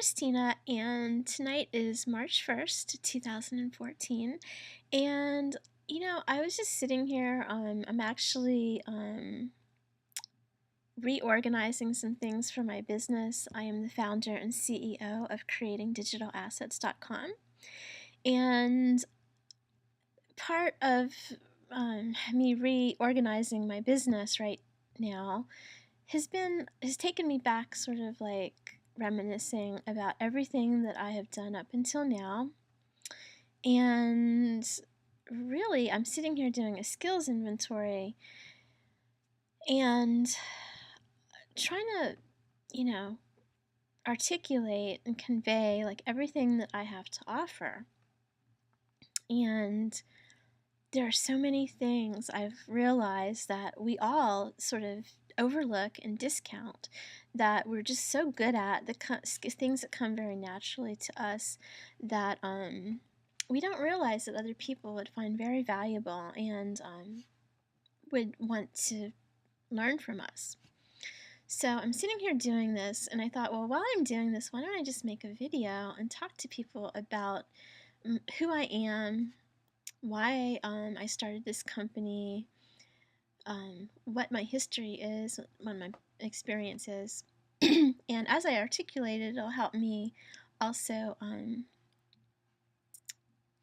Christina, and tonight is March 1st, 2014. And, I was just sitting here. I'm actually reorganizing some things for my business. I am the founder and CEO of creatingdigitalassets.com. And part of me reorganizing my business right now has taken me back, sort of like reminiscing about everything that I have done up until now. And really, I'm sitting here doing a skills inventory and trying to, you know, articulate and convey like everything that I have to offer. And there are so many things I've realized that we all sort of overlook and discount, that we're just so good at, things that come very naturally to us, that we don't realize that other people would find very valuable and would want to learn from us. So I'm sitting here doing this, and I thought, well, while I'm doing this, why don't I just make a video and talk to people about who I am, why I started this company, what my history is, what my experience is. And as I articulate it, it'll help me also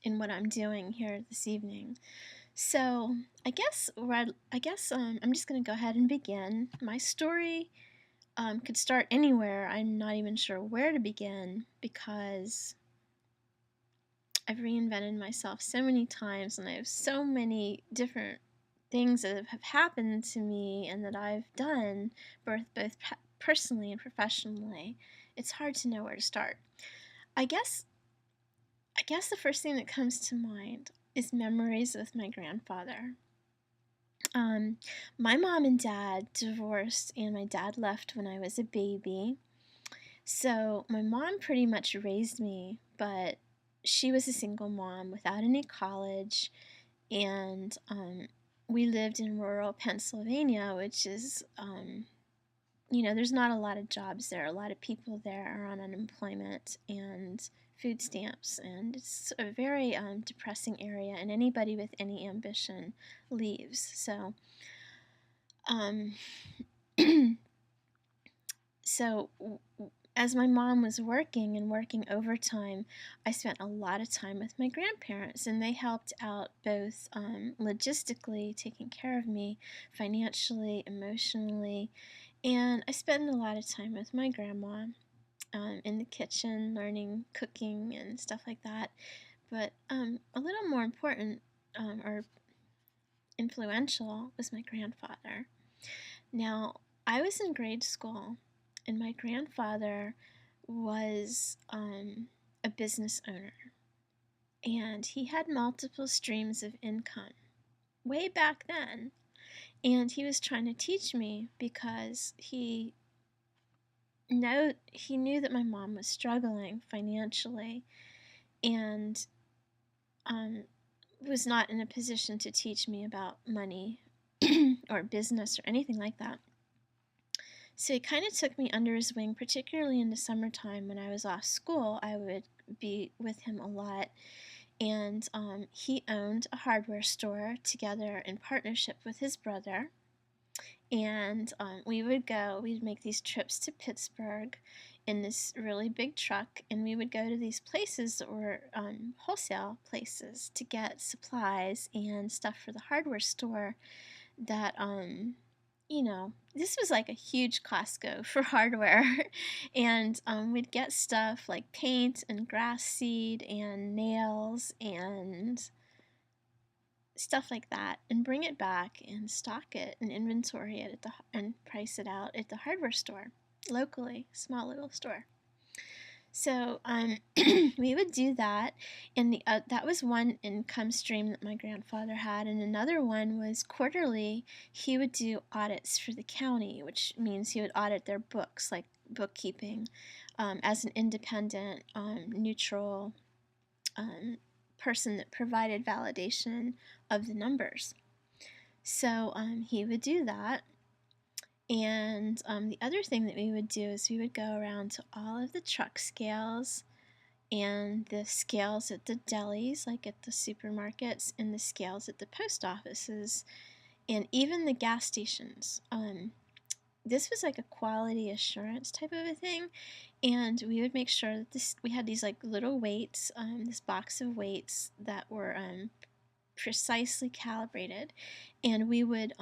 in what I'm doing here this evening. So I guess I'm just going to go ahead and begin. My story could start anywhere. I'm not even sure where to begin because I've reinvented myself so many times, and I have so many different things that have happened to me and that I've done, both personally and professionally. It's hard to know where to start. I guess the first thing that comes to mind is memories with my grandfather. My mom and dad divorced, and my dad left when I was a baby. So my mom pretty much raised me, but she was a single mom without any college, and we lived in rural Pennsylvania, which is, there's not a lot of jobs there. A lot of people there are on unemployment and food stamps, and it's a very depressing area, and anybody with any ambition leaves. So, so as my mom was working and working overtime, I spent a lot of time with my grandparents, and they helped out both logistically, taking care of me, financially, emotionally, and I spent a lot of time with my grandma in the kitchen, learning cooking and stuff like that. But a little more important or influential was my grandfather. Now, I was in grade school, and my grandfather was a business owner, and he had multiple streams of income way back then. And he was trying to teach me because he knew that my mom was struggling financially, and was not in a position to teach me about money or business or anything like that. So he kind of took me under his wing, particularly in the summertime when I was off school. I would be with him a lot. And he owned a hardware store together in partnership with his brother. And we'd make these trips to Pittsburgh in this really big truck, and we would go to these places that were wholesale places to get supplies and stuff for the hardware store that, this was like a huge Costco for hardware. And we'd get stuff like paint and grass seed and nails and stuff like that, and bring it back and stock it and inventory it and price it out at the hardware store locally, small little store. So we would do that, and that was one income stream that my grandfather had. And another one was quarterly. He would do audits for the county, which means he would audit their books, like bookkeeping, as an independent, neutral person that provided validation of the numbers. So he would do that, And the other thing that we would do is we would go around to all of the truck scales and the scales at the delis, like at the supermarkets, and the scales at the post offices, and even the gas stations. This was like a quality assurance type of a thing, and we would make sure that we had these like little weights, this box of weights that were precisely calibrated, and we would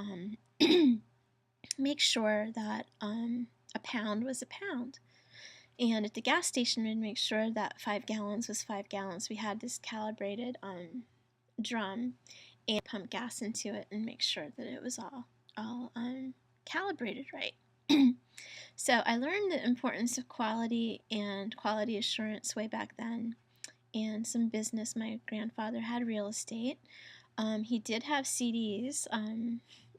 make sure that a pound was a pound. And at the gas station, we'd make sure that 5 gallons was 5 gallons. We had this calibrated drum and pump gas into it and make sure that it was all calibrated right. So I learned the importance of quality and quality assurance way back then, and some business. My grandfather had real estate. He did have CDs,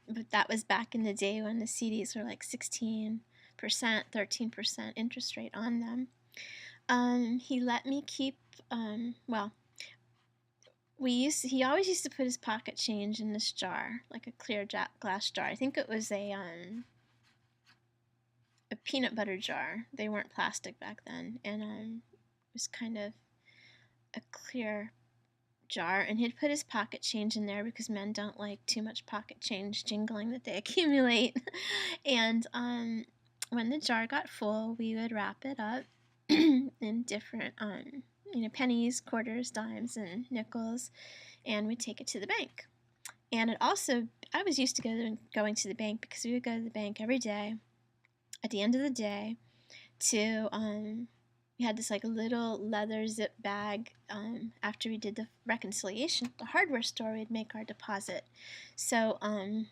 but that was back in the day when the CDs were like 16%, 13% interest rate on them. He let me keep, well, he always used to put his pocket change in this jar, like a clear glass jar. I think it was a peanut butter jar. They weren't plastic back then, and it was kind of a clear jar, and he'd put his pocket change in there because men don't like too much pocket change jingling that they accumulate. And when the jar got full, we would wrap it up in different pennies, quarters, dimes, and nickels, and we'd take it to the bank. And I was used to going to the bank because we would go to the bank every day at the end of the day to we had this like little leather zip bag after we did the reconciliation at the hardware store. We'd make our deposit. So and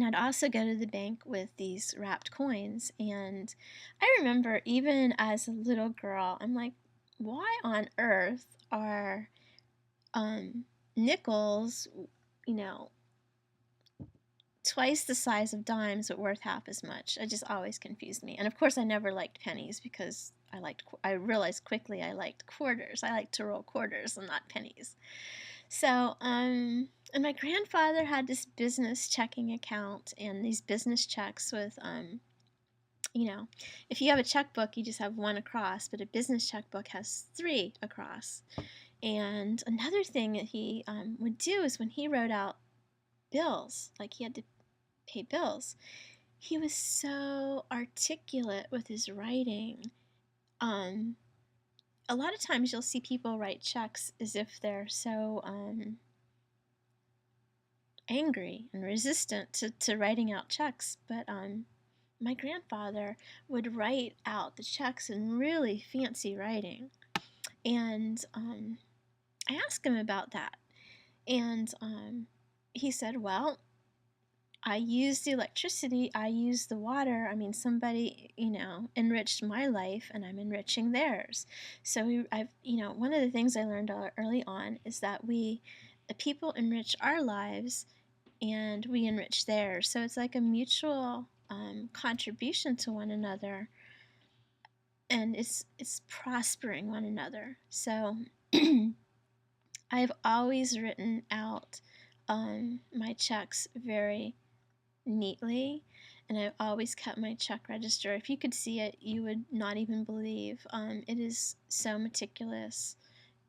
I'd also go to the bank with these wrapped coins. And I remember even as a little girl, I'm like, why on earth are nickels, twice the size of dimes but worth half as much? It just always confused me. And of course I never liked pennies because I realized quickly I liked quarters. I liked to roll quarters and not pennies. So and my grandfather had this business checking account and these business checks with if you have a checkbook you just have one across, but a business checkbook has 3 across. And another thing that he would do is when he wrote out bills, like he had to pay bills, he was so articulate with his writing. A lot of times you'll see people write checks as if they're so angry and resistant to writing out checks, but my grandfather would write out the checks in really fancy writing. And I asked him about that, and he said, well, I used the electricity, I used the water. I mean, somebody, enriched my life and I'm enriching theirs. So one of the things I learned early on is that the people enrich our lives and we enrich theirs. So it's like a mutual contribution to one another, and it's prospering one another. So I've always written out my checks very neatly, and I've always kept my check register. If you could see it, you would not even believe. It is so meticulous,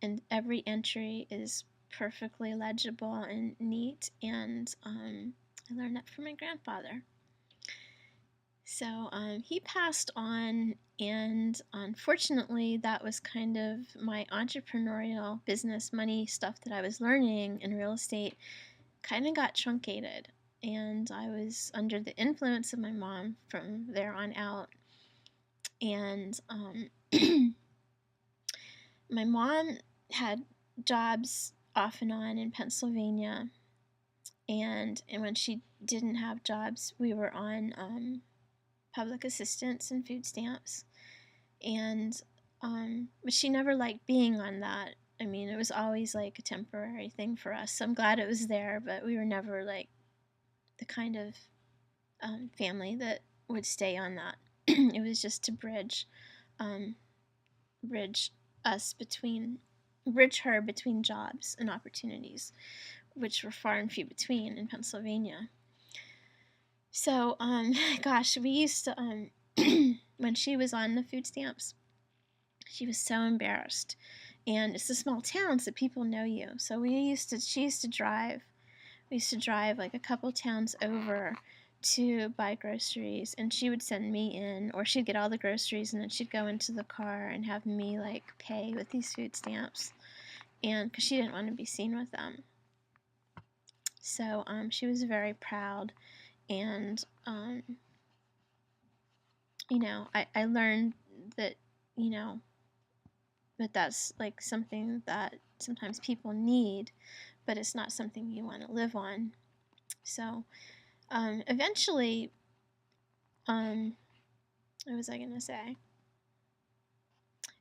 and every entry is perfectly legible and neat, and I learned that from my grandfather. So he passed on, and unfortunately that was kind of my entrepreneurial business money stuff that I was learning in real estate kind of got truncated, and I was under the influence of my mom from there on out. And my mom had jobs off and on in Pennsylvania, and when she didn't have jobs, we were on public assistance and food stamps. And but she never liked being on that. I mean, it was always like a temporary thing for us. So I'm glad it was there, but we were never like the kind of family that would stay on that. It was just to bridge her between jobs and opportunities, which were far and few between in Pennsylvania. So, gosh, we used to, when she was on the food stamps, she was so embarrassed. And it's a small town, so people know you. So she used to drive. We used to drive like a couple towns over to buy groceries, and she would send me in, or she'd get all the groceries, and then she'd go into the car and have me like pay with these food stamps, and because she didn't want to be seen with them. So she was very proud, and I learned that you know that that's like something that sometimes people need, but it's not something you want to live on. So eventually, what was I gonna say?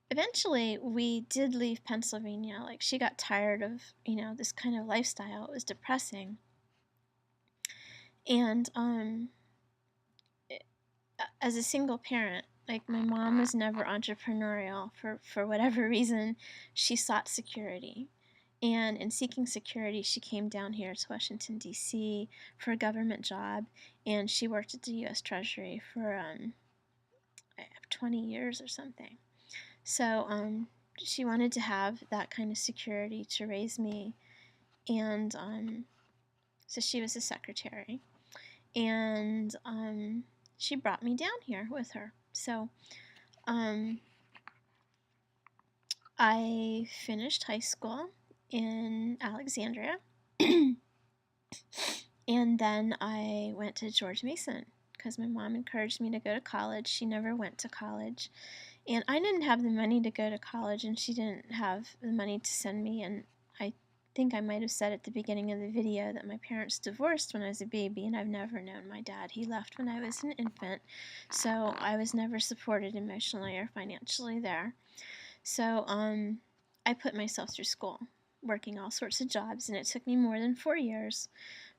Eventually, we did leave Pennsylvania. Like, she got tired of, this kind of lifestyle. It was depressing. And as a single parent, like, my mom was never entrepreneurial. For whatever reason, she sought security. And in seeking security, she came down here to Washington, D.C. for a government job. And she worked at the U.S. Treasury for 20 years or something. So she wanted to have that kind of security to raise me. And so she was a secretary. And she brought me down here with her. So I finished high school in Alexandria. And then I went to George Mason because my mom encouraged me to go to college. She never went to college. And I didn't have the money to go to college, and she didn't have the money to send me. And I think I might have said at the beginning of the video that my parents divorced when I was a baby, and I've never known my dad. He left when I was an infant, so I was never supported emotionally or financially there. So I put myself through school, working all sorts of jobs, and it took me more than 4 years.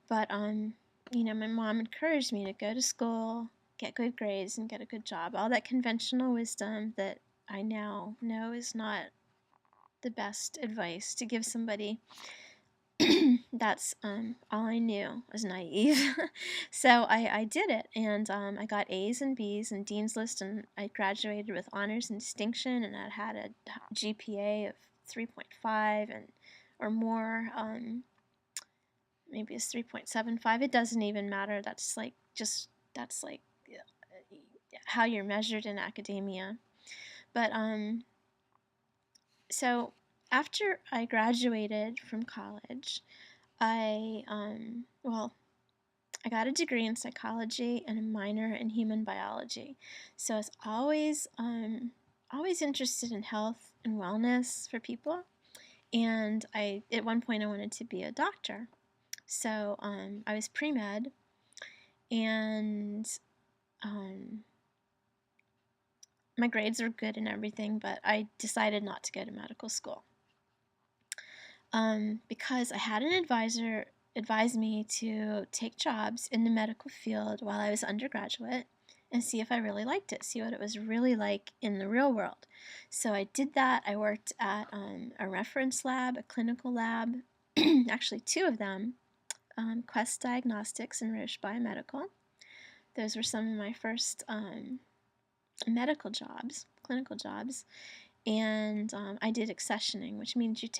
But my mom encouraged me to go to school, get good grades, and get a good job. All that conventional wisdom that I now know is not the best advice to give somebody. That's all I knew. I was naive. So I did it, and I got A's and B's and Dean's List, and I graduated with honors and distinction, and I had a GPA of 3.5 and or more. Maybe it's 3.75. It doesn't even matter. That's like how you're measured in academia. But so after I graduated from college, I got a degree in psychology and a minor in human biology. So I was always interested in health and wellness for people. And at one point I wanted to be a doctor. So I was pre-med, and my grades were good and everything, but I decided not to go to medical school because I had an advisor advise me to take jobs in the medical field while I was undergraduate and see if I really liked it, see what it was really like in the real world. So I did that. I worked at a reference lab, a clinical lab, actually two of them, Quest Diagnostics and Roche Biomedical. Those were some of my first medical jobs, clinical jobs. And I did accessioning, which means you're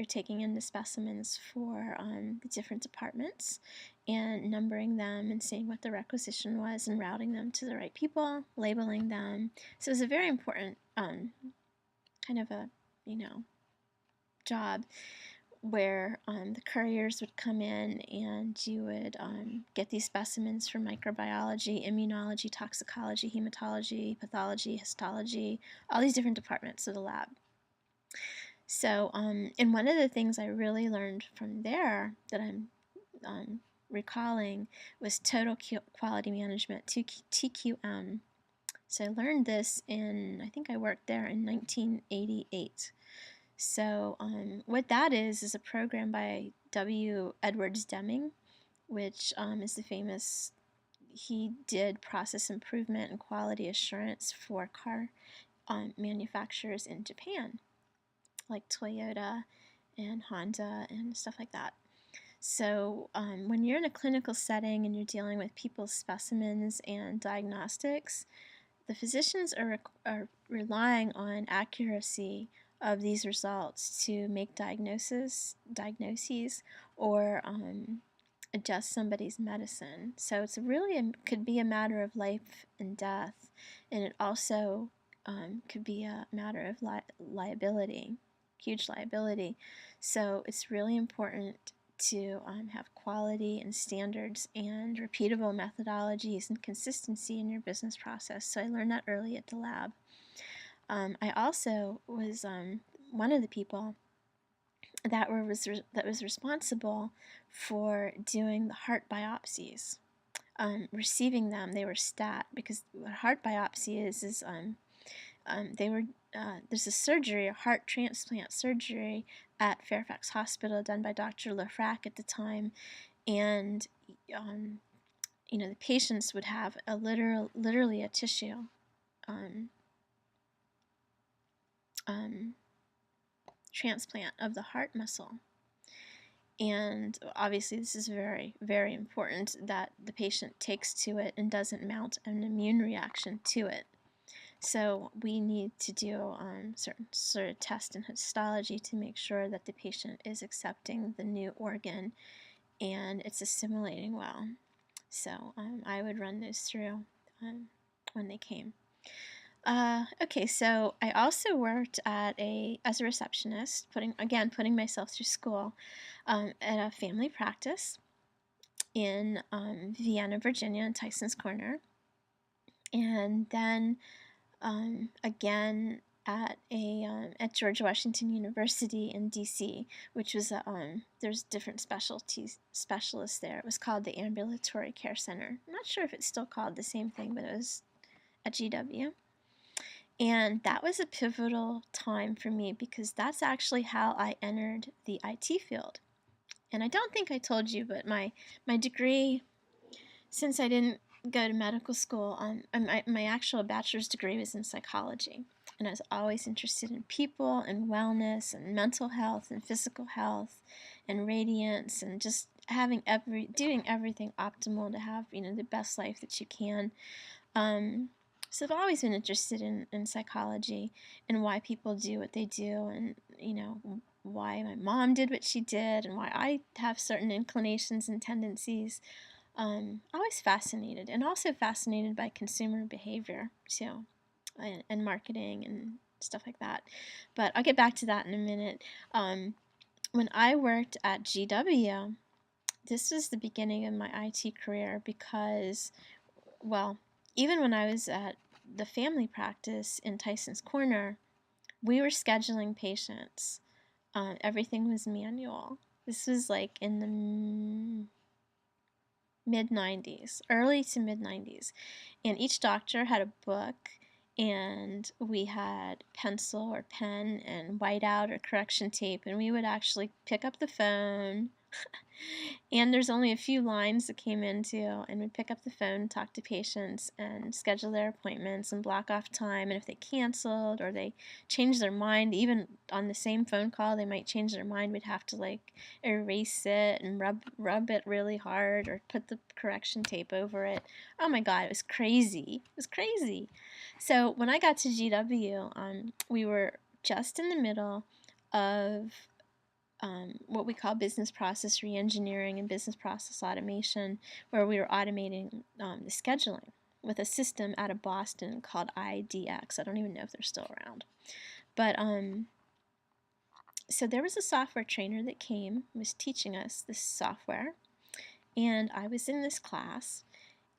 taking in the specimens for the different departments and numbering them and seeing what the requisition was and routing them to the right people, labeling them. So it was a very important kind of a job where the couriers would come in and you would get these specimens from microbiology, immunology, toxicology, hematology, pathology, histology, all these different departments of the lab. So, and one of the things I really learned from there that I'm recalling was total quality management, TQM. So I learned this I think I worked there in 1988. So what that is a program by W. Edwards Deming, which is the famous, he did process improvement and quality assurance for car manufacturers in Japan, like Toyota and Honda and stuff like that. So when you're in a clinical setting and you're dealing with people's specimens and diagnostics, the physicians are relying on accuracy of these results to make diagnoses or adjust somebody's medicine. So it's really could be a matter of life and death, and it also could be a matter of liability, huge liability. So it's really important to have quality and standards and repeatable methodologies and consistency in your business process. So I learned that early at the lab. I also was one of the people that was responsible for doing the heart biopsies. Receiving them, they were stat, because what heart biopsy is they were there's a surgery, a heart transplant surgery at Fairfax Hospital done by Dr. Lafrac at the time, and the patients would have literally a tissue um, transplant of the heart muscle. And obviously this is very, very important that the patient takes to it and doesn't mount an immune reaction to it. So we need to do certain sort of tests and histology to make sure that the patient is accepting the new organ and it's assimilating well. So I would run those through when they came. Okay, so I also worked as a receptionist, putting myself through school at a family practice in Vienna, Virginia, in Tyson's Corner, and then again at George Washington University in D.C., which was there's different specialists there. It was called the Ambulatory Care Center. I'm not sure if it's still called the same thing, but it was at GW. And that was a pivotal time for me because that's actually how I entered the IT field. And I don't think I told you, but my degree, since I didn't go to medical school, my actual bachelor's degree was in psychology. And I was always interested in people and wellness and mental health and physical health and radiance and just doing everything optimal to have, the best life that you can. So I've always been interested in psychology and why people do what they do, and why my mom did what she did and why I have certain inclinations and tendencies. Always fascinated, and also fascinated by consumer behavior too, and marketing and stuff like that. But I'll get back to that in a minute. When I worked at GW, this was the beginning of my IT career because, well, even when I was at the family practice in Tyson's Corner, we were scheduling patients. Everything was manual. This was like in the mid-90s, early to mid-90s. And each doctor had a book, and we had pencil or pen and whiteout or correction tape, and we would actually pick up the phone. And there's only a few lines that came into, and we'd pick up the phone, talk to patients, and schedule their appointments and block off time. And if they canceled or they changed their mind, even on the same phone call, they might change their mind. We'd have to erase it and rub it really hard or put the correction tape over it. Oh my God, it was crazy. It was crazy. So when I got to GW, we were just in the middle of what we call business process reengineering and business process automation, where we were automating the scheduling with a system out of Boston called IDX. I don't even know if they're still around. But so there was a software trainer that was teaching us this software, and I was in this class,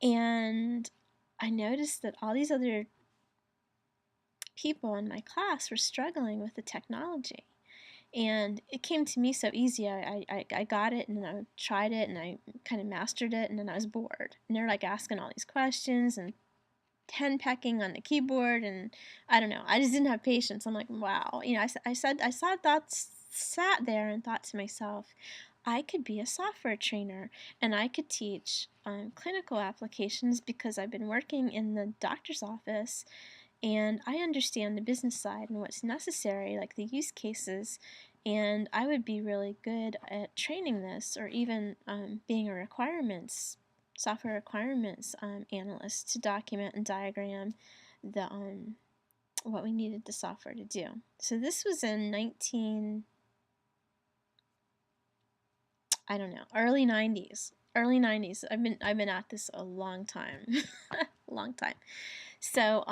and I noticed that all these other people in my class were struggling with the technology. And it came to me so easy. I got it, and I tried it, and I kind of mastered it, and then I was bored. And they're asking all these questions and pen pecking on the keyboard, and I don't know. I just didn't have sat there and thought to myself, I could be a software trainer, and I could teach clinical applications because I've been working in the doctor's office, and I understand the business side and what's necessary, like the use cases, And I would be really good at training this, or even being a software requirements analyst to document and diagram the what we needed the software to do. So this was in early 90s. Early 90s. I've been at this a long time. A long time. So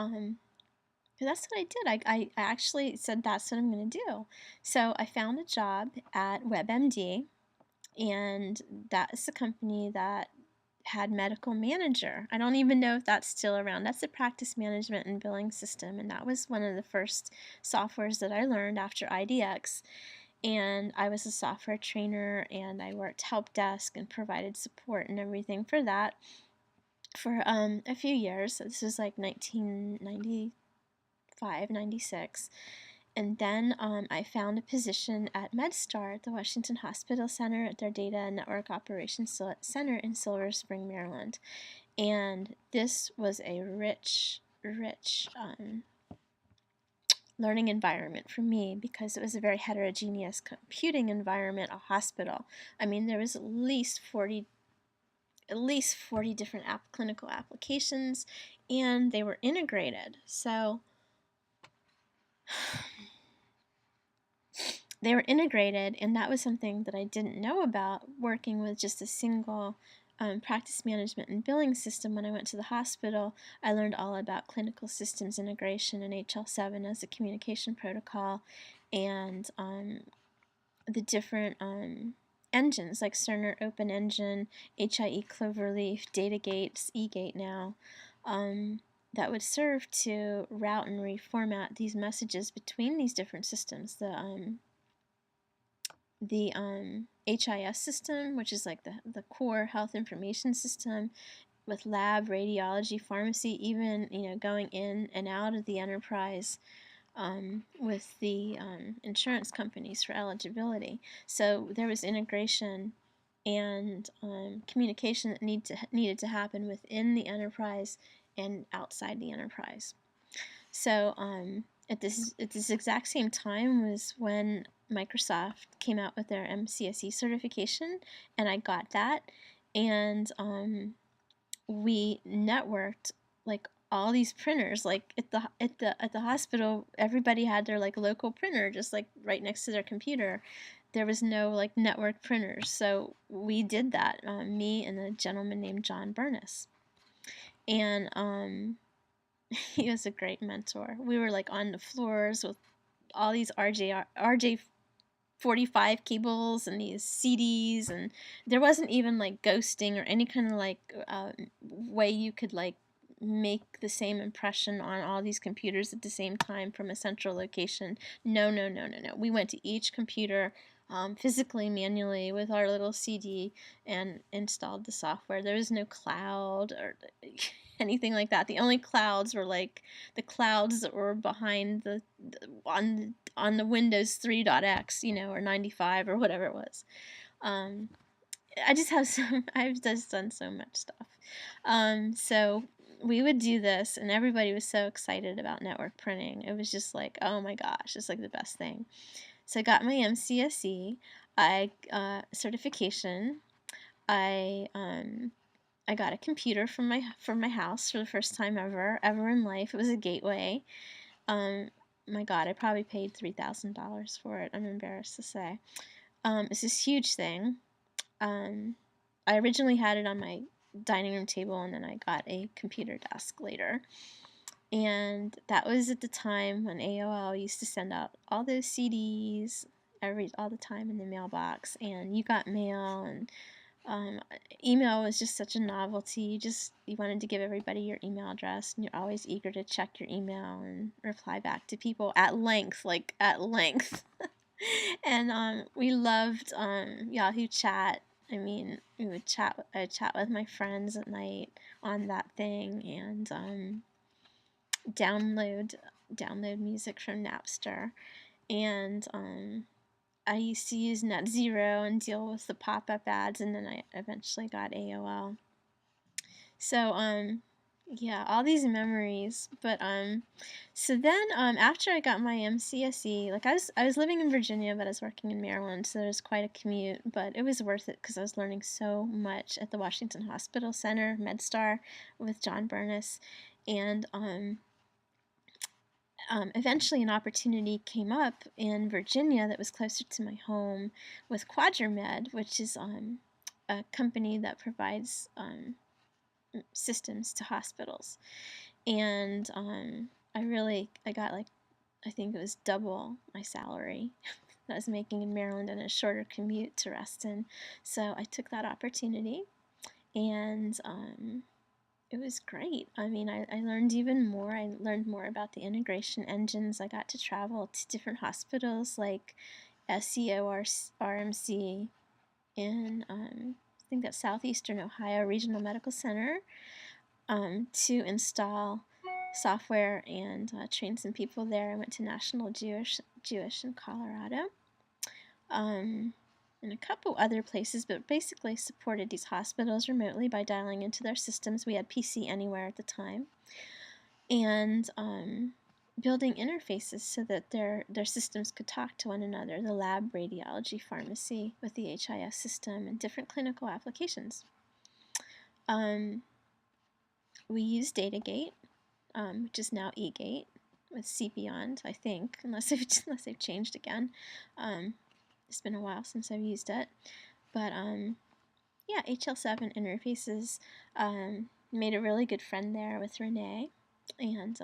that's what I did. I actually said that's what I'm going to do. So I found a job at WebMD, and that is the company that had medical manager. I don't even know if that's still around. That's a practice management and billing system, and that was one of the first softwares that I learned after IDX. And I was a software trainer, and I worked help desk and provided support and everything for that for a few years. So this was like 1995, 96. And then I found a position at MedStar at the Washington Hospital Center at their Data and Network Operations Center in Silver Spring, Maryland. And this was a rich learning environment for me, because it was a very heterogeneous computing environment, a hospital. I mean, there was at least 40 different clinical applications, and they were integrated. So they were integrated, and that was something that I didn't know about working with just a single practice management and billing system. When I went to the hospital, I learned all about clinical systems integration and HL7 as a communication protocol, and the different engines like Cerner Open Engine, HIE Cloverleaf, DataGates, eGate now, that would serve to route and reformat these messages between these different systems. The HIS system, which is like the core health information system, with lab, radiology, pharmacy, even going in and out of the enterprise with the insurance companies for eligibility. So there was integration and communication that needed to happen within the enterprise and outside the enterprise. So at this exact same time was when Microsoft came out with their MCSE certification, and I got that, and we networked like all these printers. Like at the hospital, everybody had their like local printer just like right next to their computer. There was no like network printers, so we did that. Me and a gentleman named John Burness, and he was a great mentor. We were like on the floors with all these RJ 45 cables and these CDs, and there wasn't even like ghosting or any kind of like way you could like make the same impression on all these computers at the same time from a central location. No. We went to each computer physically, manually, with our little CD, and installed the software. There was no cloud or anything like that. The only clouds were like the clouds that were behind on the Windows 3.x, or 95 or whatever it was. I've just done so much stuff. So we would do this, and everybody was so excited about network printing. It was just like, oh my gosh, it's like the best thing. So I got my MCSE certification. I got a computer from my house for the first time ever in life. It was a Gateway. My God, I probably paid $3,000 for it. I'm embarrassed to say. It's this huge thing. I originally had it on my dining room table, and then I got a computer desk later. And that was at the time when AOL used to send out all those CDs all the time in the mailbox, and you got mail, and email was just such a novelty. You wanted to give everybody your email address, and you're always eager to check your email and reply back to people at length. And we loved Yahoo Chat. I mean, I'd chat with my friends at night on that thing, and download music from Napster, and I used to use NetZero and deal with the pop-up ads, and then I eventually got AOL. So Yeah, all these memories. But so then after I got my MCSE, like I was living in Virginia, but I was working in Maryland, so there was quite a commute, but it was worth it because I was learning so much at the Washington Hospital Center, MedStar, with John Burness, and eventually an opportunity came up in Virginia that was closer to my home with QuadraMed, which is a company that provides systems to hospitals. And I got like, I think it was double my salary that I was making in Maryland and a shorter commute to Reston. So I took that opportunity, and it was great. I mean, I learned even more. I learned more about the integration engines. I got to travel to different hospitals like SCO in, I think that's Southeastern Ohio Regional Medical Center, to install software and train some people there. I went to National Jewish in Colorado, and a couple other places, but basically supported these hospitals remotely by dialing into their systems. We had PC Anywhere at the time, and building interfaces so that their systems could talk to one another, the lab, radiology, pharmacy with the HIS system, and different clinical applications. We use Datagate, which is now eGate with cBeyond, I think, unless they've changed again. It's been a while since I've used it, but yeah, HL7 interfaces. Made a really good friend there with Renee, and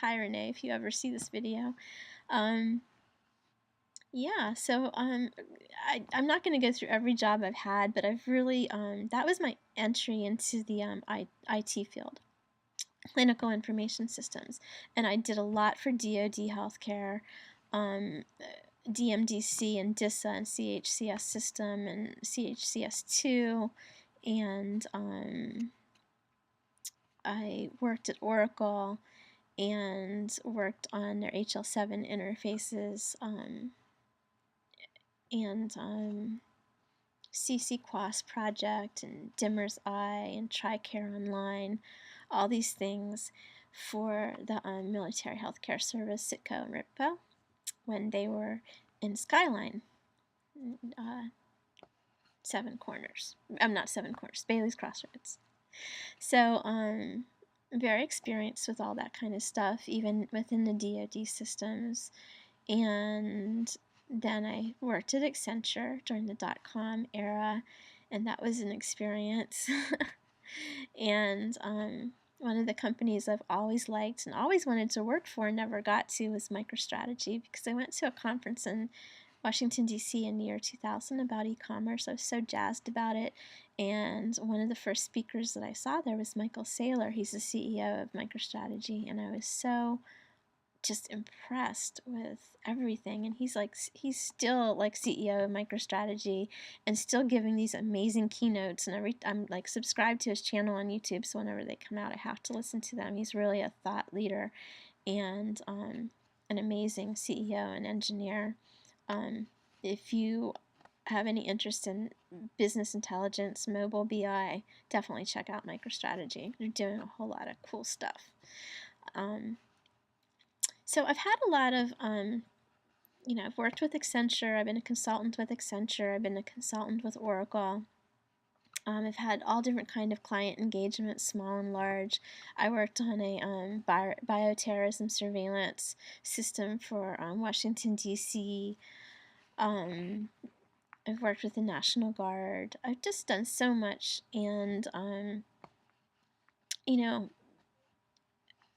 hi Renee, if you ever see this video. Yeah, so I'm not going to go through every job I've had, but I've really that was my entry into the IT field, clinical information systems, and I did a lot for DoD healthcare, um, DMDC and DISA and CHCS system and CHCS2, and I worked at Oracle and worked on their HL7 interfaces, and CCQuas project and Dimmer's Eye and TRICARE Online, all these things for the Military Healthcare Service, Sitco and RIPCO, when they were in Skyline, uh, Seven Corners. I'm not Seven Corners, Bailey's Crossroads. So I'm very experienced with all that kind of stuff, even within the DoD systems. And then I worked at Accenture during the dot-com era, and that was an experience. And one of the companies I've always liked and always wanted to work for and never got to was MicroStrategy, because I went to a conference in Washington, D.C. in the year 2000 about e-commerce. I was so jazzed about it. And one of the first speakers that I saw there was Michael Saylor. He's the CEO of MicroStrategy, and I was so just impressed with everything. And he's still like CEO of MicroStrategy and still giving these amazing keynotes, and I'm like subscribed to his channel on YouTube, so whenever they come out I have to listen to them. He's really a thought leader and an amazing CEO and engineer. If you have any interest in business intelligence, mobile BI, definitely check out MicroStrategy. They're doing a whole lot of cool stuff. So I've had a lot of, I've worked with Accenture. I've been a consultant with Accenture. I've been a consultant with Oracle. I've had all different kind of client engagements, small and large. I worked on a bioterrorism surveillance system for Washington, D.C. I've worked with the National Guard. I've just done so much, and you know,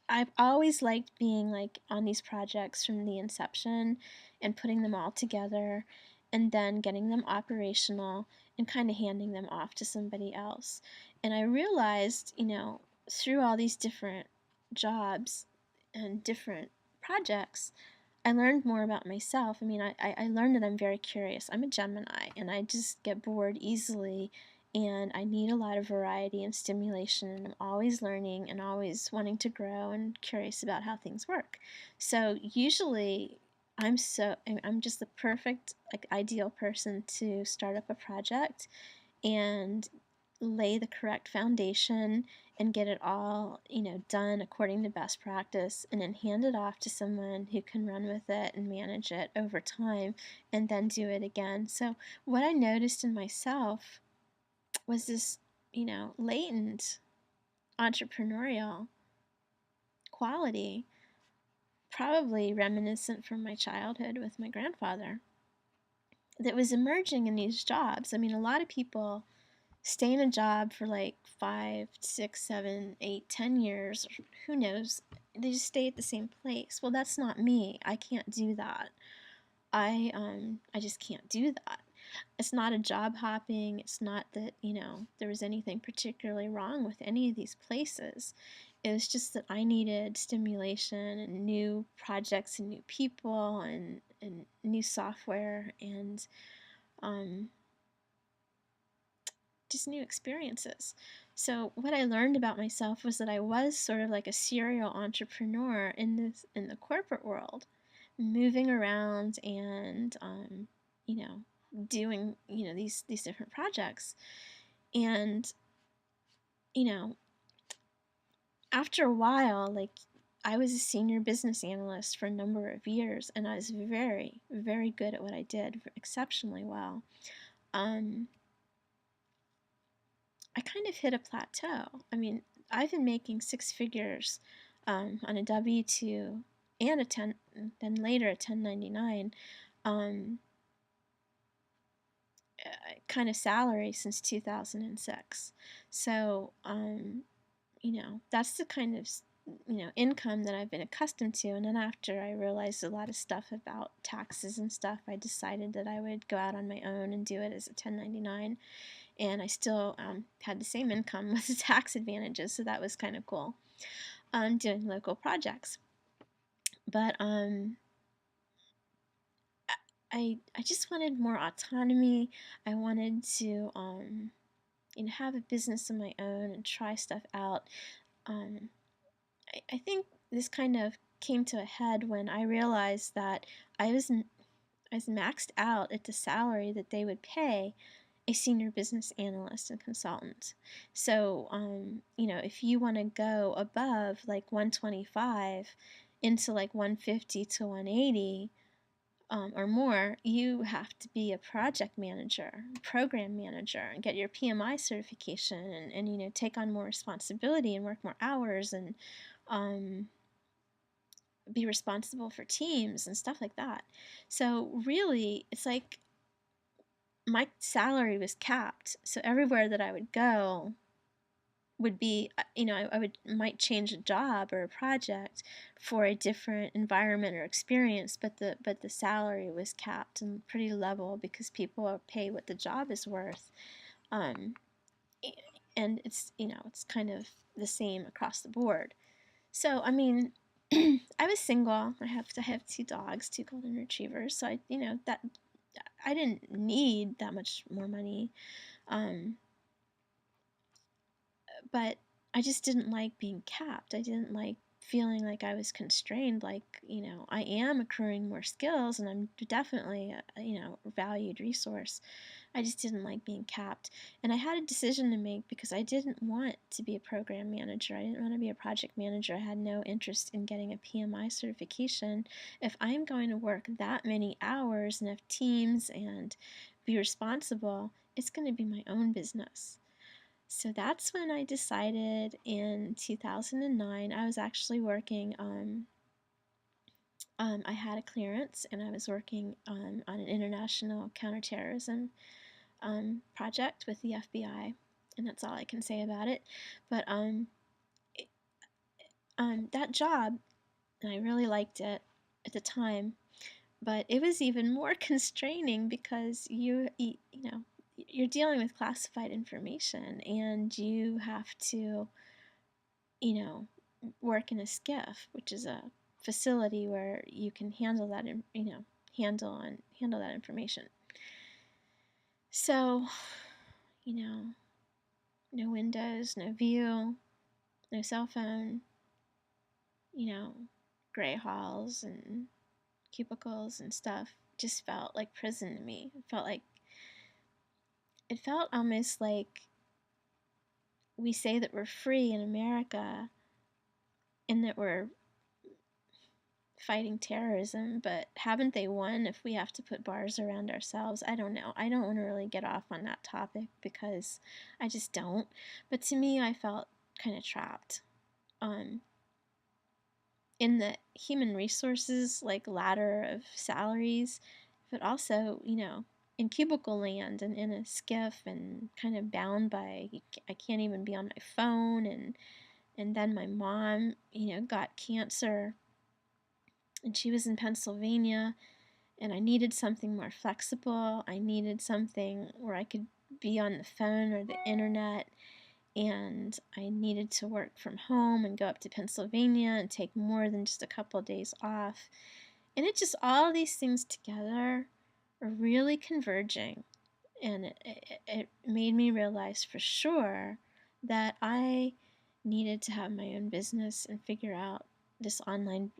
I've always liked being like on these projects from the inception and putting them all together and then getting them operational and kind of handing them off to somebody else. And I realized, through all these different jobs and different projects, I learned more about myself. I mean, I learned that I'm very curious. I'm a Gemini, and I just get bored easily, and I need a lot of variety and stimulation, and I'm always learning and always wanting to grow and curious about how things work. So usually I'm just the perfect, like, ideal person to start up a project and lay the correct foundation and get it all, done according to best practice, and then hand it off to someone who can run with it and manage it over time and then do it again. So what I noticed in myself was this, latent entrepreneurial quality, probably reminiscent from my childhood with my grandfather, that was emerging in these jobs. I mean, a lot of people stay in a job for like 5, 6, 7, 8, 10 years, who knows? They just stay at the same place. Well, that's not me. I can't do that. I just can't do that. It's not a job hopping. It's not that, there was anything particularly wrong with any of these places. It was just that I needed stimulation and new projects and new people and new software and um, just new experiences. So what I learned about myself was that I was sort of like a serial entrepreneur in the corporate world, moving around and you know doing these different projects. And you know after a while, like, I was a senior business analyst for a number of years, and I was very, very good at what I did, exceptionally well. um, I kind of hit a plateau. I mean, I've been making six figures on a W-2 and a 10, then later a 1099 um, kind of salary since 2006. So, that's the kind of income that I've been accustomed to. And then after I realized a lot of stuff about taxes and stuff, I decided that I would go out on my own and do it as a 1099. And I still had the same income with the tax advantages, so that was kind of cool. Doing local projects, but I just wanted more autonomy. I wanted to have a business of my own and try stuff out. Um, I think this kind of came to a head when I realized that I was I was maxed out at the salary that they would pay a senior business analyst and consultant. So, if you want to go above like 125 into like 150 to 180 or more, you have to be a project manager, program manager, and get your PMI certification and take on more responsibility and work more hours and um, be responsible for teams and stuff like that. So really, it's like my salary was capped. So everywhere that I would go would be, I would might change a job or a project for a different environment or experience, but the salary was capped and pretty level because people pay what the job is worth. Um, and it's kind of the same across the board. So, I mean, I was single. I have two dogs, two golden retrievers. So that I didn't need that much more money, um, but I just didn't like being capped. I didn't like feeling like I was constrained. Like I am accruing more skills, and I'm definitely a valued resource. I just didn't like being capped. And I had a decision to make because I didn't want to be a program manager. I didn't want to be a project manager. I had no interest in getting a PMI certification. If I'm going to work that many hours and have teams and be responsible, it's going to be my own business. So that's when I decided in 2009. I was actually working I had a clearance and I was working on an international counterterrorism project with the FBI, and that's all I can say about it. But it, that job, and I really liked it at the time, but it was even more constraining because you're dealing with classified information, and you have to work in a SCIF, which is a facility where you can handle that handle that information. So, you know, no windows, no view, no cell phone, you know, gray halls and cubicles and stuff just felt like prison to me. It felt almost like we say that we're free in America and that we're fighting terrorism, but haven't they won if we have to put bars around ourselves? I don't know. I don't want to really get off on that topic because I just don't. But to me, I felt kind of trapped in the human resources like ladder of salaries, but also, in cubicle land and in a skiff and kind of bound by, I can't even be on my phone. And then my mom, got cancer and she was in Pennsylvania, and I needed something more flexible. I needed something where I could be on the phone or the internet, and I needed to work from home and go up to Pennsylvania and take more than just a couple of days off. And it just, all these things together are really converging. And it made me realize for sure that I needed to have my own business and figure out this online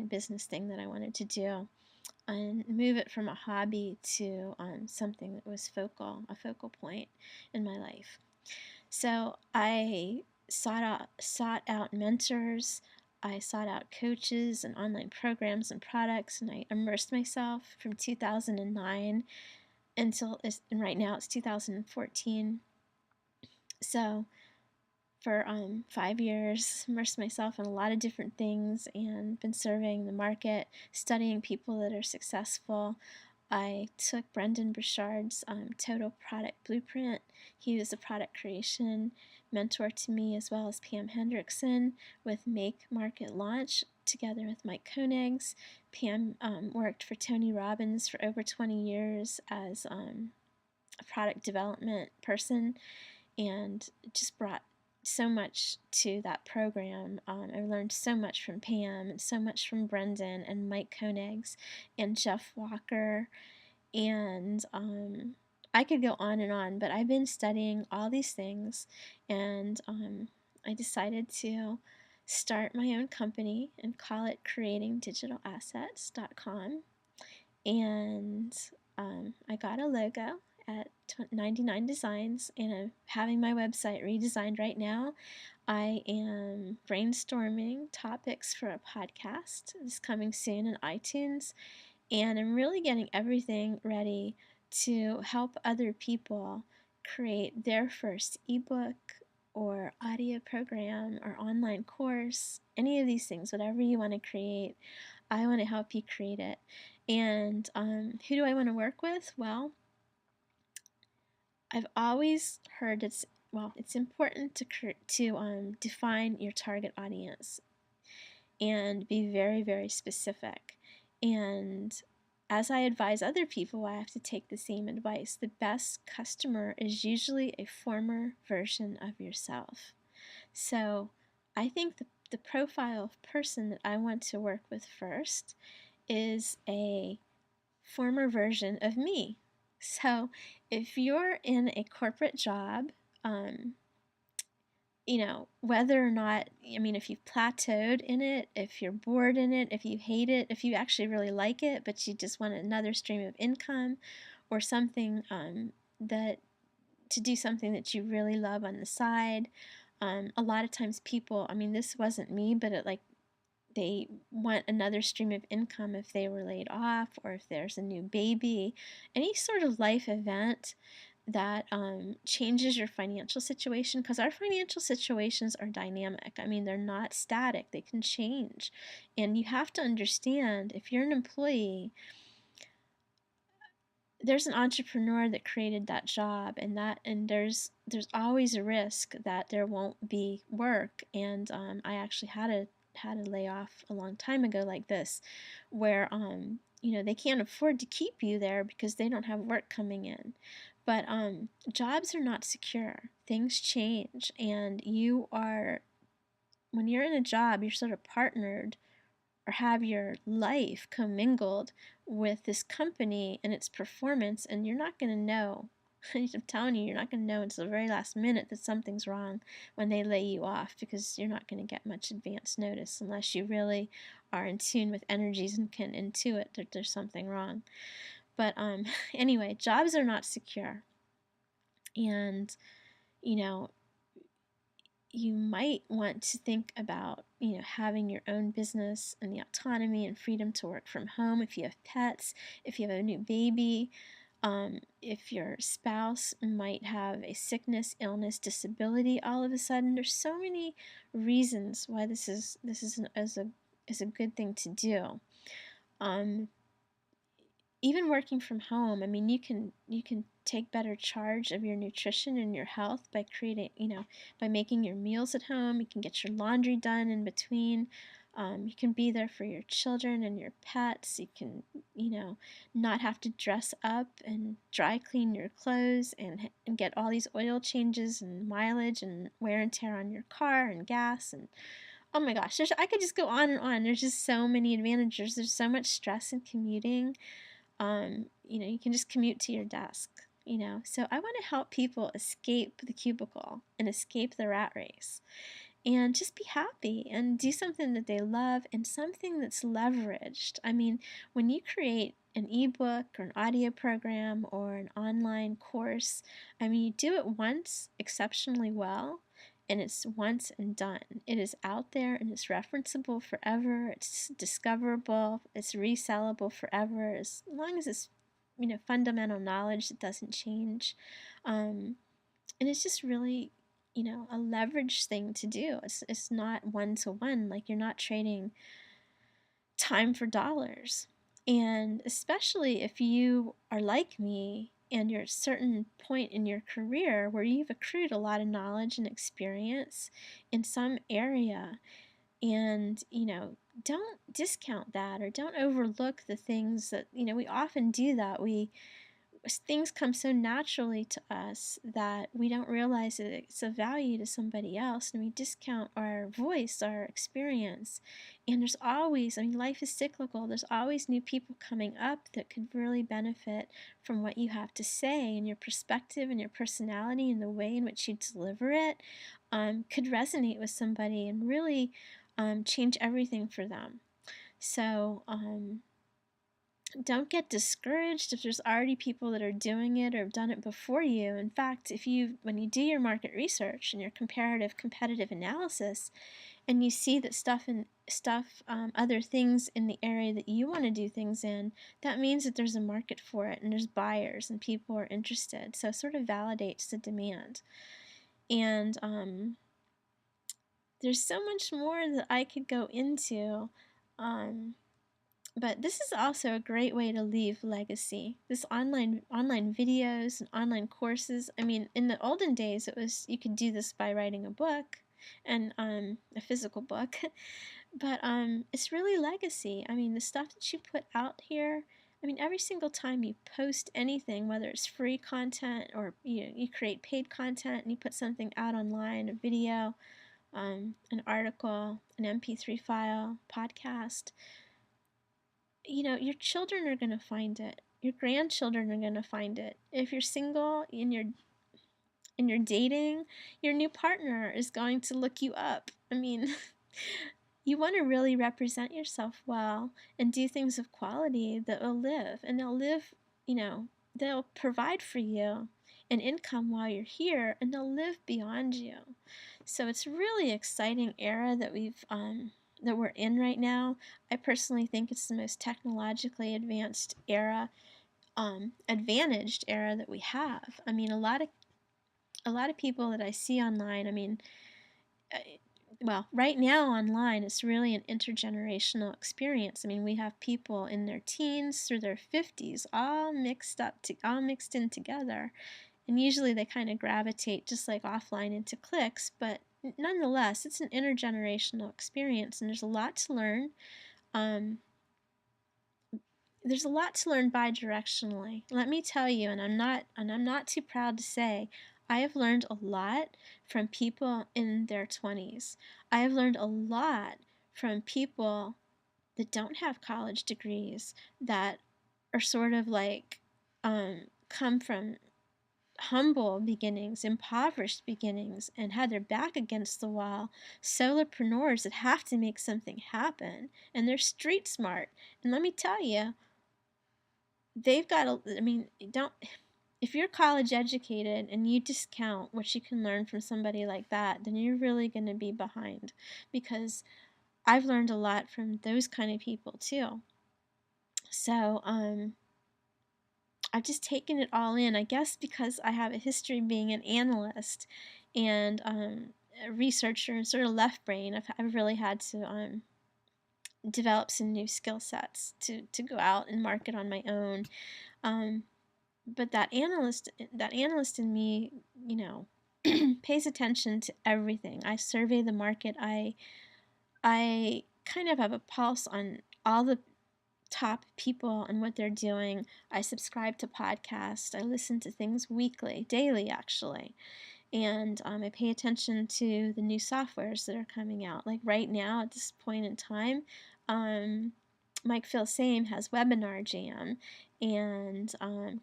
business thing that I wanted to do and move it from a hobby to something that was a focal point in my life. So I sought out mentors. I sought out coaches and online programs and products, and I immersed myself from 2009 and right now it's 2014. So for 5 years, immersed myself in a lot of different things and been surveying the market, studying people that are successful. I took Brendan Burchard's Total Product Blueprint. He was a product creation mentor to me, as well as Pam Hendrickson with Make, Market, Launch, together with Mike Koenigs. Pam worked for Tony Robbins for over 20 years as a product development person and just brought so much to that program. I learned so much from Pam and so much from Brendan and Mike Koenigs and Jeff Walker. And I could go on, but I've been studying all these things, and I decided to start my own company and call it creatingdigitalassets.com. And I got a logo at 99 Designs, and I'm having my website redesigned right now. I am brainstorming topics for a podcast. It's coming soon in iTunes, and I'm really getting everything ready to help other people create their first ebook or audio program or online course, any of these things, whatever you want to create. I want to help you create it. And who do I want to work with? Well, I've always heard it's important to define your target audience and be very, very specific. And as I advise other people, I have to take the same advice. The best customer is usually a former version of yourself. So I think the profile of person that I want to work with first is a former version of me. So if you're in a corporate job, whether or not, if you've plateaued in it, if you're bored in it, if you hate it, if you actually really like it, but you just want another stream of income or something that to do something that you really love on the side. A lot of times people, this wasn't me, but they want another stream of income if they were laid off or if there's a new baby, any sort of life event that changes your financial situation, because our financial situations are dynamic. They're not static, they can change. And you have to understand, if you're an employee, there's an entrepreneur that created that job, and there's always a risk that there won't be work. And I actually had a layoff a long time ago like this, where they can't afford to keep you there because they don't have work coming in. But jobs are not secure. Things change, and when you're in a job, you're sort of partnered or have your life commingled with this company and its performance, and you're not going to know. I'm telling you, you're not going to know until the very last minute that something's wrong when they lay you off, because you're not going to get much advance notice unless you really are in tune with energies and can intuit that there's something wrong. But anyway, jobs are not secure. And, you know, you might want to think about, having your own business and the autonomy and freedom to work from home if you have pets, if you have a new baby, if your spouse might have a sickness, illness, disability all of a sudden. There's so many reasons why this is a good thing to do. Um, Even working from home, I mean, you can take better charge of your nutrition and your health by creating, by making your meals at home. You can get your laundry done in between. You can be there for your children and your pets. You can, not have to dress up and dry clean your clothes and get all these oil changes and mileage and wear and tear on your car and gas and oh my gosh, I could just go on and on. There's just so many advantages. There's so much stress in commuting. You can just commute to your desk. So I want to help people escape the cubicle and escape the rat race and just be happy and do something that they love and something that's leveraged. I mean, when you create an ebook or an audio program or an online course, I mean, you do it once exceptionally well, and it's once and done. It is out there and it's referenceable forever. It's discoverable. It's resellable forever as long as it's fundamental knowledge that doesn't change. And it's just really a leverage thing to do. It's not one to one, like you're not trading time for dollars. And especially if you are like me and you're at a certain point in your career where you've accrued a lot of knowledge and experience in some area, and don't discount that or don't overlook the things that we often do. That we things come so naturally to us that we don't realize that it's of value to somebody else, and we discount our voice, our experience. And there's always, I mean, life is cyclical. There's always new people coming up that could really benefit from what you have to say, and your perspective and your personality and the way in which you deliver it could resonate with somebody and really change everything for them. So, don't get discouraged if there's already people that are doing it or have done it before you. In fact, when you do your market research and your competitive analysis, and you see that other things in the area that you want to do things in, that means that there's a market for it and there's buyers and people are interested. So it sort of validates the demand. And there's so much more that I could go into. But this is also a great way to leave legacy. This online videos and online courses. I mean, in the olden days, you could do this by writing a book, and a physical book. But it's really legacy. I mean, the stuff that you put out here. I mean, every single time you post anything, whether it's free content or you create paid content and you put something out online, a video, an article, an MP3 file, podcast. Your children are going to find it. Your grandchildren are going to find it. If you're single and you're dating, your new partner is going to look you up. I mean, you want to really represent yourself well and do things of quality that will live. And they'll provide for you an income while you're here, and they'll live beyond you. So it's a really exciting era that we're in right now. I personally think it's the most technologically advanced era, advantaged era that we have. I mean, a lot of people that I see online. I mean, well, right now online, it's really an intergenerational experience. I mean, we have people in their teens through their 50s, all mixed in together. And usually they kind of gravitate just like offline into cliques, but nonetheless, it's an intergenerational experience, and there's a lot to learn. There's a lot to learn bi-directionally. Let me tell you, and I'm not too proud to say, I have learned a lot from people in their 20s. I have learned a lot from people that don't have college degrees, that are sort of like come from humble beginnings, impoverished beginnings, and had their back against the wall, solopreneurs that have to make something happen, and they're street smart. And let me tell you, they've got I mean, if you're college educated and you discount what you can learn from somebody like that, then you're really going to be behind, because I've learned a lot from those kind of people too. So, I've just taken it all in, I guess, because I have a history of being an analyst and a researcher and sort of left brain. I've really had to develop some new skill sets to go out and market on my own. But that analyst in me, pays attention to everything. I survey the market. I kind of have a pulse on all the top people and what they're doing. I subscribe to podcasts. I listen to things weekly, daily actually. And I pay attention to the new softwares that are coming out. Like right now, at this point in time, Mike Phil Same has Webinar Jam, and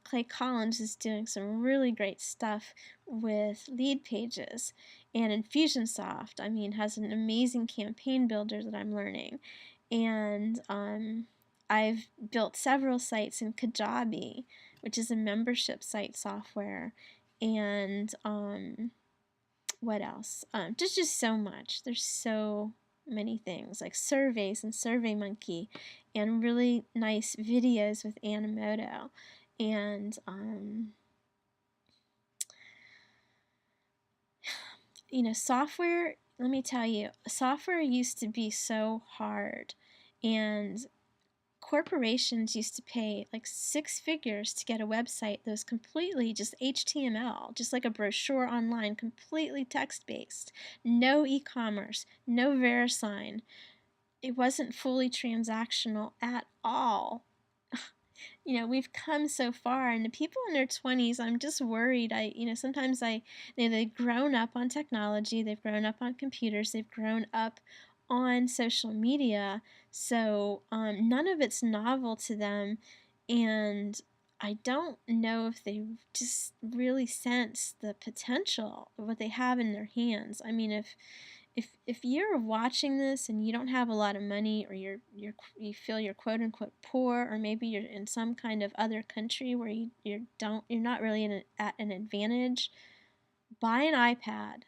Clay Collins is doing some really great stuff with lead pages. And Infusionsoft, has an amazing campaign builder that I'm learning. And I've built several sites in Kajabi, which is a membership site software. And what else? Just so much. There's so many things, like surveys and SurveyMonkey, and really nice videos with Animoto. And software. Let me tell you, software used to be so hard, and corporations used to pay like 6 figures to get a website that was completely just HTML, just like a brochure online, completely text-based, no e-commerce, no VeriSign. It wasn't fully transactional at all. We've come so far, and the people in their 20s, I'm just worried. Sometimes they've grown up on technology, they've grown up on computers, they've grown up on social media, so none of it's novel to them, and I don't know if they just really sense the potential of what they have in their hands. If you're watching this and you don't have a lot of money, or you feel you're quote unquote poor, or maybe you're in some kind of other country where you're not really at an advantage, buy an iPad.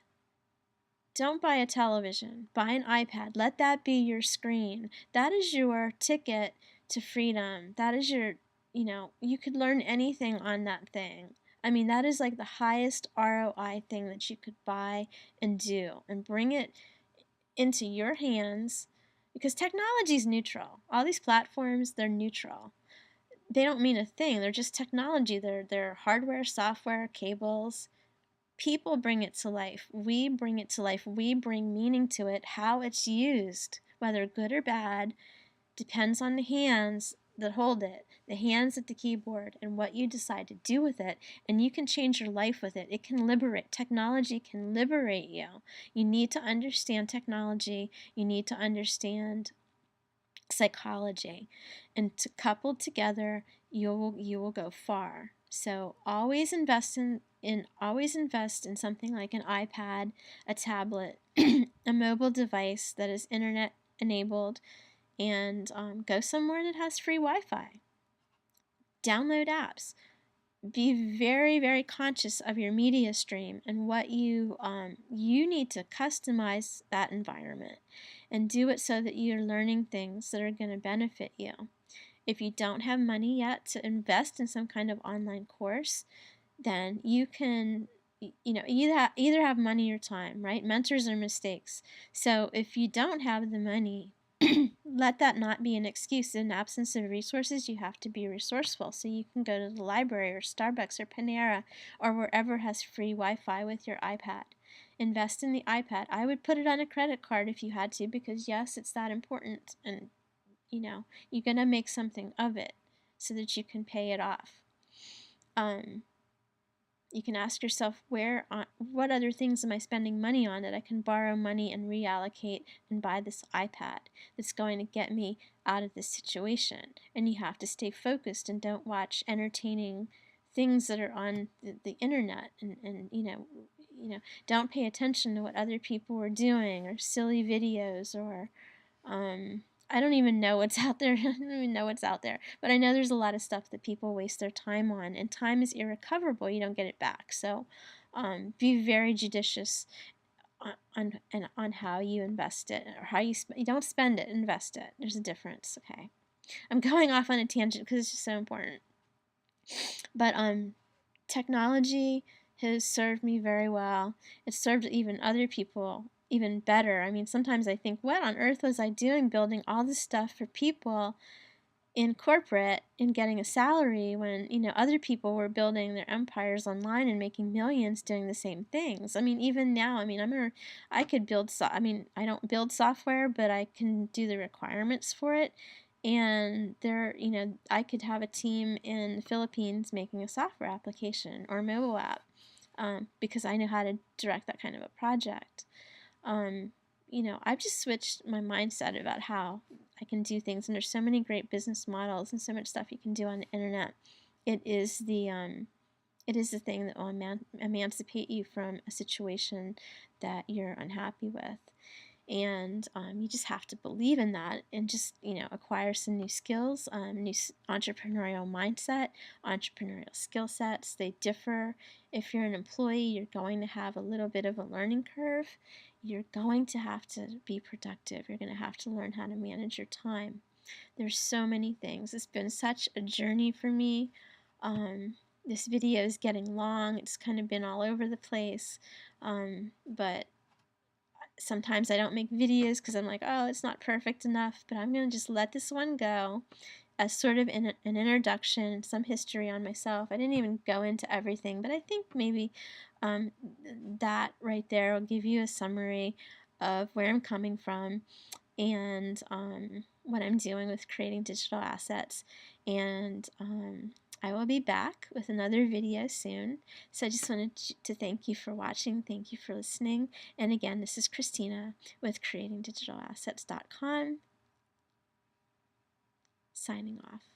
Don't buy a television. Buy an iPad. Let that be your screen. That is your ticket to freedom. That is you could learn anything on that thing. That is like the highest ROI thing that you could buy and do, and bring it into your hands, because technology is neutral. All these platforms, they're neutral. They don't mean a thing. They're just technology. They're hardware, software, cables. People bring it to life. We bring it to life. We bring meaning to it. How it's used, whether good or bad, depends on the hands that hold it, the hands at the keyboard, and what you decide to do with it. And you can change your life with it. It can liberate. Technology can liberate you. You need to understand technology. You need to understand psychology, and to couple together, you will go far. So always invest in something like an iPad, a tablet, a mobile device that is internet enabled, and go somewhere that has free Wi-Fi. Download apps. Be very, very conscious of your media stream and what you need to customize that environment, and do it so that you're learning things that are going to benefit you. If you don't have money yet to invest in some kind of online course, then you can either have money or time, right? Mentors are mistakes. So if you don't have the money, let that not be an excuse. In absence of resources, you have to be resourceful. So you can go to the library or Starbucks or Panera or wherever has free Wi-Fi with your iPad. Invest in the iPad. I would put it on a credit card if you had to, because yes, it's that important, and you're going to make something of it so that you can pay it off. You can ask yourself, what other things am I spending money on that I can borrow money and reallocate and buy this iPad that's going to get me out of this situation? And you have to stay focused and don't watch entertaining things that are on the internet, and don't pay attention to what other people are doing, or silly videos, or I don't even know what's out there. I don't even know what's out there. But I know there's a lot of stuff that people waste their time on, and time is irrecoverable. You don't get it back. So be very judicious on how you invest it, or how you don't spend it, invest it. There's a difference. Okay, I'm going off on a tangent because it's just so important. But technology has served me very well. It's served even other people even better. I mean, sometimes I think, what on earth was I doing building all this stuff for people in corporate and getting a salary when, other people were building their empires online and making millions doing the same things. I mean, even now, I could build, I don't build software, but I can do the requirements for it. And I could have a team in the Philippines making a software application or a mobile app, because I know how to direct that kind of a project. I've just switched my mindset about how I can do things, and there's so many great business models and so much stuff you can do on the internet. It is the thing that will emancipate you from a situation that you're unhappy with. And you just have to believe in that and just, acquire some new skills, new entrepreneurial mindset, entrepreneurial skill sets. They differ. If you're an employee, you're going to have a little bit of a learning curve. You're going to have to be productive. You're going to have to learn how to manage your time. There's so many things. It's been such a journey for me. This video is getting long. It's kind of been all over the place. But sometimes I don't make videos because I'm like, oh, it's not perfect enough, but I'm going to just let this one go as sort of an introduction, some history on myself. I didn't even go into everything, but I think maybe that right there will give you a summary of where I'm coming from and what I'm doing with creating digital assets. And I will be back with another video soon. So I just wanted to thank you for watching. Thank you for listening. And again, this is Christina with creatingdigitalassets.com, signing off.